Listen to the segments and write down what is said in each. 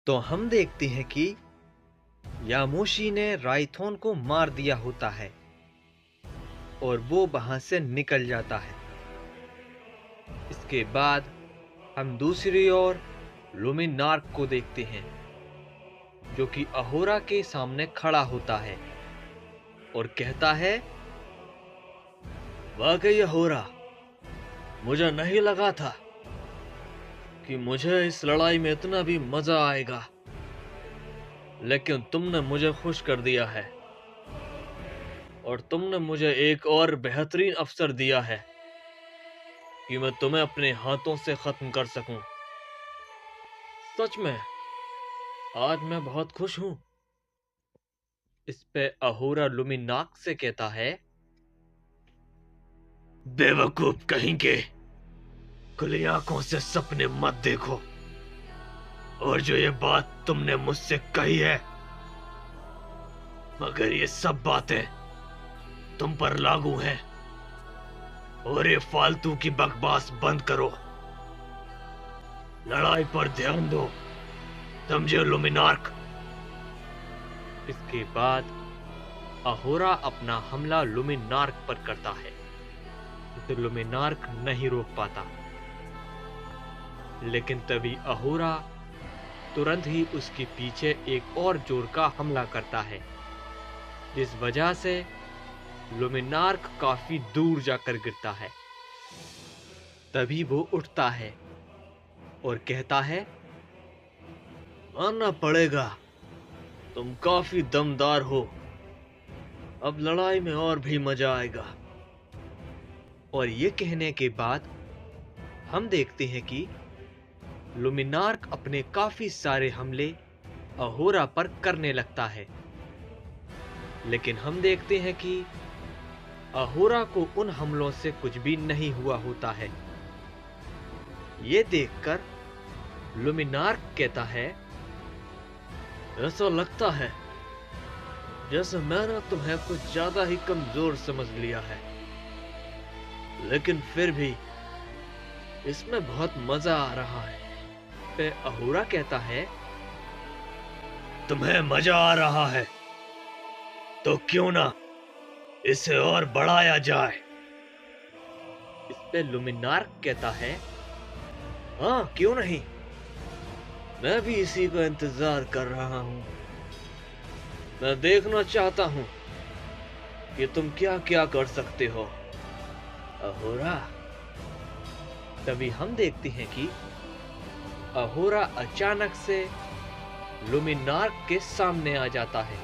तो हम देखते हैं कि यामोशी ने राइथोन को मार दिया होता है और वो वहां से निकल जाता है। इसके बाद हम दूसरी ओर लुमिनार्क को देखते हैं जो कि अहोरा के सामने खड़ा होता है और कहता है, वाकई अहोरा, मुझे नहीं लगा था कि मुझे इस लड़ाई में इतना भी मजा आएगा, लेकिन तुमने मुझे खुश कर दिया है और तुमने मुझे एक और बेहतरीन अवसर दिया है कि मैं तुम्हें अपने हाथों से खत्म कर सकूं। सच में आज मैं बहुत खुश हूं। इस पे अहोरा लुमिनाक से कहता है, बेवकूफ कहीं के, खुली आंखों से सपने मत देखो, और जो ये बात तुमने मुझसे कही है, मगर ये सब बातें तुम पर लागू हैं, और ये फालतू की बकवास बंद करो। लड़ाई पर ध्यान दो, समझे लुमिनार्क। इसके बाद अहोरा अपना हमला लुमिनार्क पर करता है, जिसे लुमिनार्क नहीं रोक पाता। लेकिन तभी अहोरा तुरंत ही उसके पीछे एक और जोर का हमला करता है, जिस वजह से लुमिनार्क काफी दूर जाकर गिरता है। तभी वो उठता है और कहता है, मानना पड़ेगा, तुम काफी दमदार हो। अब लड़ाई में और भी मजा आएगा। और ये कहने के बाद हम देखते हैं कि लुमिनार्क अपने काफी सारे हमले अहोरा पर करने लगता है। लेकिन हम देखते हैं कि अहोरा को उन हमलों से कुछ भी नहीं हुआ होता है। ये देखकर लुमिनार्क कहता है, ऐसा लगता है जैसे मैंने तुम्हें कुछ ज्यादा ही कमजोर समझ लिया है, लेकिन फिर भी इसमें बहुत मजा आ रहा है। पे अहोरा कहता है, तुम्हें मजा आ रहा है तो क्यों ना इसे और बढ़ाया जाए। इस पे लुमिनार्क कहता है, हाँ क्यों नहीं, मैं भी इसी का इंतजार कर रहा हूं। मैं देखना चाहता हूं कि तुम क्या क्या कर सकते हो अहोरा। तभी हम देखते हैं कि अहोरा अचानक से लुमिनार्क के सामने आ जाता है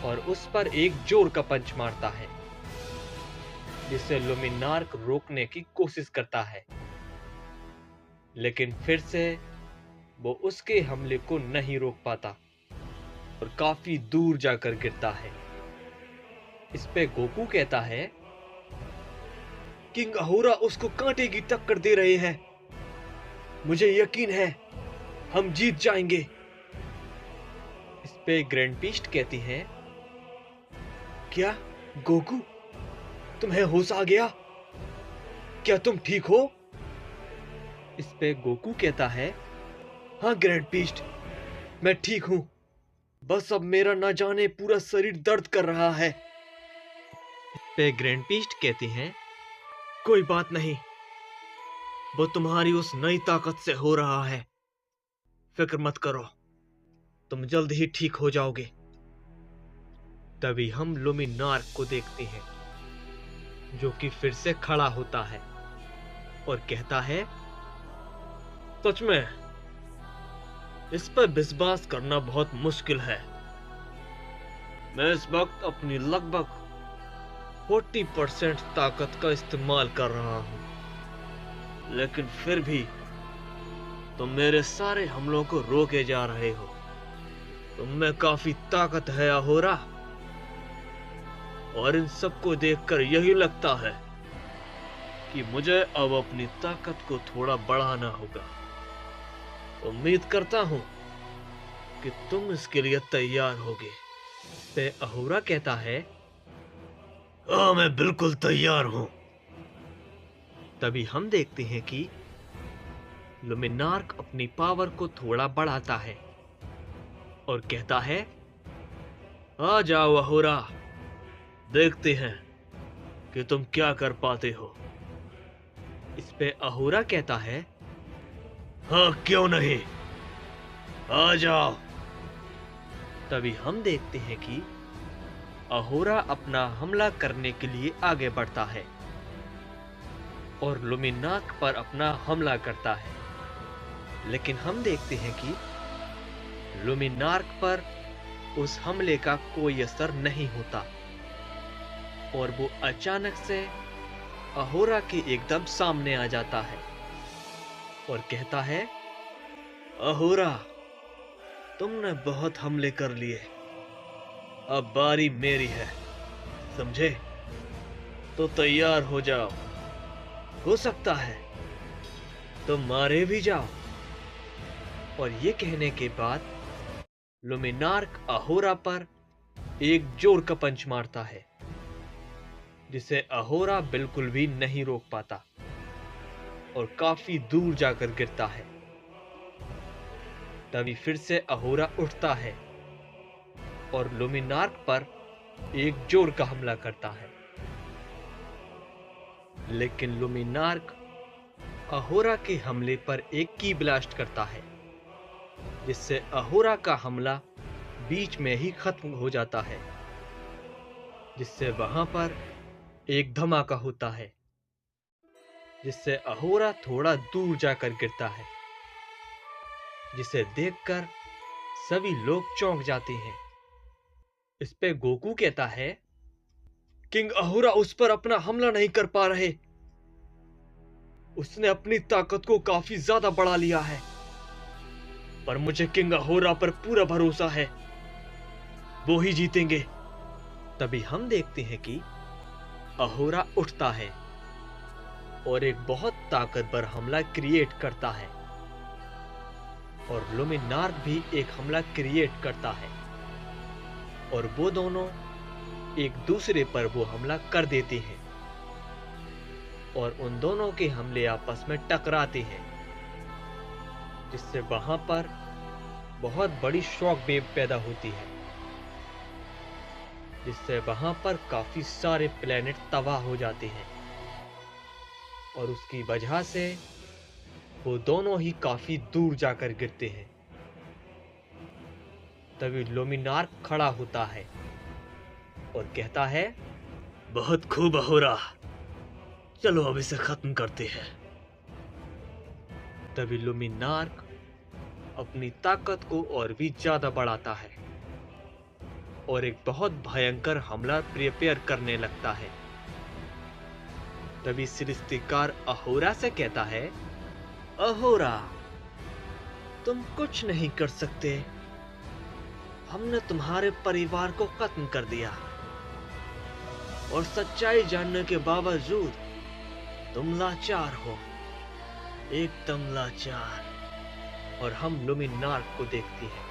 और उस पर एक जोर का पंच मारता है, जिसे लुमिनार्क रोकने की कोशिश करता है। लेकिन फिर से वो उसके हमले को नहीं रोक पाता और काफी दूर जाकर गिरता है। इस पे गोकू कहता है, किंग अहोरा उसको कांटे की टक्कर दे रहे हैं। मुझे यकीन है हम जीत जाएंगे। इस पे ग्रैंड पीस्ट कहती है, क्या गोकू, तुम्हें होश आ गया? क्या तुम ठीक हो? इस पे गोकू कहता है, हाँ ग्रैंड पीस्ट, मैं ठीक हूं। बस अब मेरा ना जाने पूरा शरीर दर्द कर रहा है। इस पे ग्रैंड पीस्ट कहती हैं, कोई बात नहीं, वो तुम्हारी उस नई ताकत से हो रहा है। फिक्र मत करो, तुम जल्द ही ठीक हो जाओगे। तभी हम लुमिनार्क को देखते हैं, जो कि फिर से खड़ा होता है और कहता है, सच में इस पर विश्वास करना बहुत मुश्किल है। मैं इस वक्त अपनी लगभग 40% ताकत का इस्तेमाल कर रहा हूं, लेकिन फिर भी तुम मेरे सारे हमलों को रोके जा रहे हो। तुम में काफी ताकत है अहोरा, और इन सबको देखकर यही लगता है कि मुझे अब अपनी ताकत को थोड़ा बढ़ाना होगा। उम्मीद करता हूं कि तुम इसके लिए तैयार होगे। ते अहोरा कहता है, हाँ मैं बिल्कुल तैयार हूं। तभी हम देखते हैं कि लुमिनार्क अपनी पावर को थोड़ा बढ़ाता है और कहता है, आ जाओ अहोरा, देखते हैं कि तुम क्या कर पाते हो। इस पे अहोरा कहता है, हाँ क्यों नहीं, आ जाओ। तभी हम देखते हैं कि अहोरा अपना हमला करने के लिए आगे बढ़ता है और लुमिनार्क पर अपना हमला करता है। लेकिन हम देखते हैं कि लुमिनार्क पर उस हमले का कोई असर नहीं होता और वो अचानक से अहोरा के एकदम सामने आ जाता है और कहता है, अहोरा, तुमने बहुत हमले कर लिए, अब बारी मेरी है, समझे? तो तैयार हो जाओ, हो सकता है तुम मारे भी जाओ। और ये कहने के बाद लुमिनार्क अहोरा पर एक जोर का पंच मारता है, जिसे अहोरा बिल्कुल भी नहीं रोक पाता और काफी दूर जाकर गिरता है। तभी फिर से अहोरा उठता है और लुमिनार्क पर एक जोर का हमला करता है। लेकिन लुमिनार्क अहोरा के हमले पर एक की ब्लास्ट करता है, जिससे अहोरा का हमला बीच में ही खत्म हो जाता है, जिससे वहां पर एक धमाका होता है, जिससे अहोरा थोड़ा दूर जाकर गिरता है, जिसे देखकर सभी लोग चौंक जाते हैं। इस पे गोकू कहता है, किंग अहोरा उस पर अपना हमला नहीं कर पा रहे, उसने अपनी ताकत को काफी ज्यादा बढ़ा लिया है, पर मुझे किंग अहोरा पर पूरा भरोसा है, वो ही जीतेंगे। तभी हम देखते हैं कि अहोरा उठता है और एक बहुत ताकतवर हमला क्रिएट करता है और लुमिनार्क भी एक हमला क्रिएट करता है और वो दोनों एक दूसरे पर वो हमला कर देते हैं और उन दोनों के हमले आपस में टकराते हैं, जिससे वहां पर बहुत बड़ी शॉक वेव पैदा होती है, जिससे वहां पर काफी सारे प्लेनेट तबाह हो जाते हैं और उसकी वजह से वो दोनों ही काफी दूर जाकर गिरते हैं। तभी लुमिनार्क खड़ा होता है और कहता है, बहुत खूब अहोरा, चलो अब इसे खत्म करते हैं। तभी लुमिनार्क अपनी ताकत को और भी ज्यादा बढ़ाता है और एक बहुत भयंकर हमला प्रिपेयर करने लगता है। तभी सृष्टिकार अहोरा से कहता है, अहोरा, तुम कुछ नहीं कर सकते, हमने तुम्हारे परिवार को खत्म कर दिया और सच्चाई जानने के बावजूद तुम लाचार हो, एकदम लाचार। और हम लुमिनार्क को देखते हैं,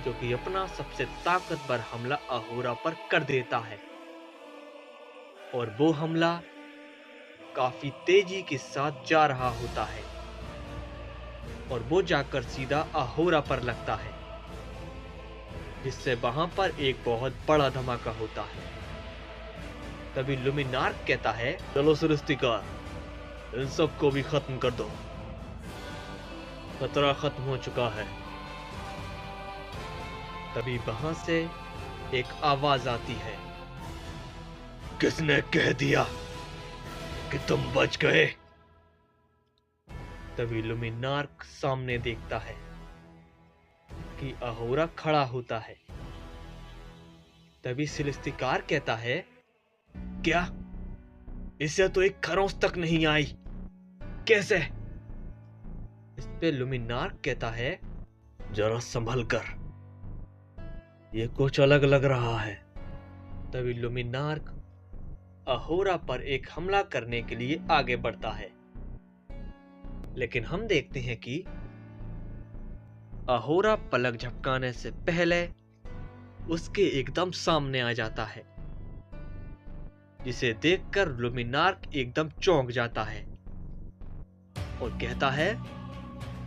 जो कि अपना सबसे ताकतवर हमला अहोरा पर कर देता है और वो हमला काफी तेजी के साथ जा रहा होता है और वो जाकर सीधा अहोरा पर लगता है, जिससे वहां पर एक बहुत बड़ा धमाका होता है। तभी लुमिनार्क कहता है, चलो सृष्टिकार, इन सबको भी खत्म कर दो, खतरा खत्म हो चुका है। तभी वहां से एक आवाज आती है, किसने कह दिया कि तुम बच गए? तभी लुमिनार्क सामने देखता है कि अहोरा खड़ा होता है। तभी सृष्टिकार कहता है, क्या इसे तो एक खरोंच तक नहीं आई, कैसे? इस पे लुमिनार्क कहता है, जरा संभल कर, ये कुछ अलग लग रहा है। तभी लुमिनार्क अहोरा पर एक हमला करने के लिए आगे बढ़ता है, लेकिन हम देखते हैं कि अहोरा पलक झपकाने से पहले उसके एकदम सामने आ जाता है, जिसे देखकर लुमिनार्क एकदम चौंक जाता है और कहता है,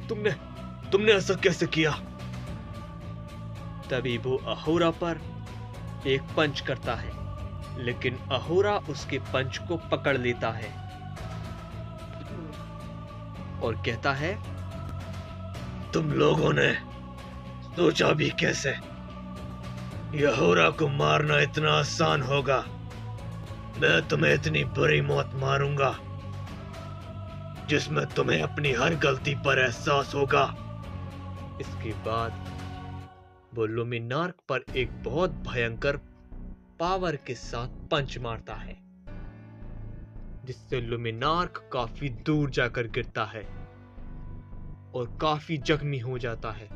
तुमने तुमने ऐसा कैसे किया? तभी वो अहोरा पर एक पंच करता है, लेकिन अहोरा उसके पंच को पकड़ लेता है और कहता है, तुम लोगों ने सोचा भी कैसे अहोरा को मारना इतना आसान होगा? मैं तुम्हें इतनी बुरी मौत मारूंगा जिसमें तुम्हें अपनी हर गलती पर एहसास होगा। इसके बाद वो लुमिनार्क पर एक बहुत भयंकर पावर के साथ पंच मारता है, जिससे लुमिनार्क काफी दूर जाकर गिरता है और काफी जख्मी हो जाता है।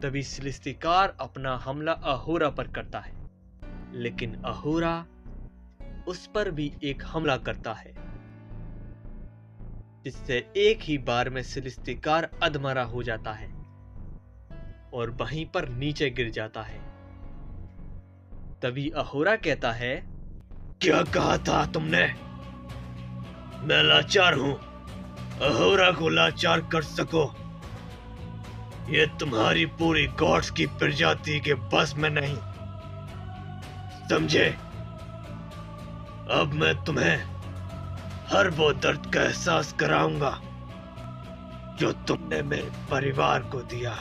तभी सिलिस्तिकार अपना हमला अहोरा पर करता है, लेकिन अहोरा उस पर भी एक हमला करता है, जिससे एक ही बार में सिलिस्तिकार अधमरा हो जाता है और वहीं पर नीचे गिर जाता है। तभी अहोरा कहता है, क्या कहा था तुमने? मैं लाचार हूं, अहोरा को लाचार कर सको? ये तुम्हारी पूरी गॉड्स की प्रजाति के बस में नहीं, समझे? अब मैं तुम्हें हर वो दर्द का एहसास कराऊंगा जो तुमने मेरे परिवार को दिया।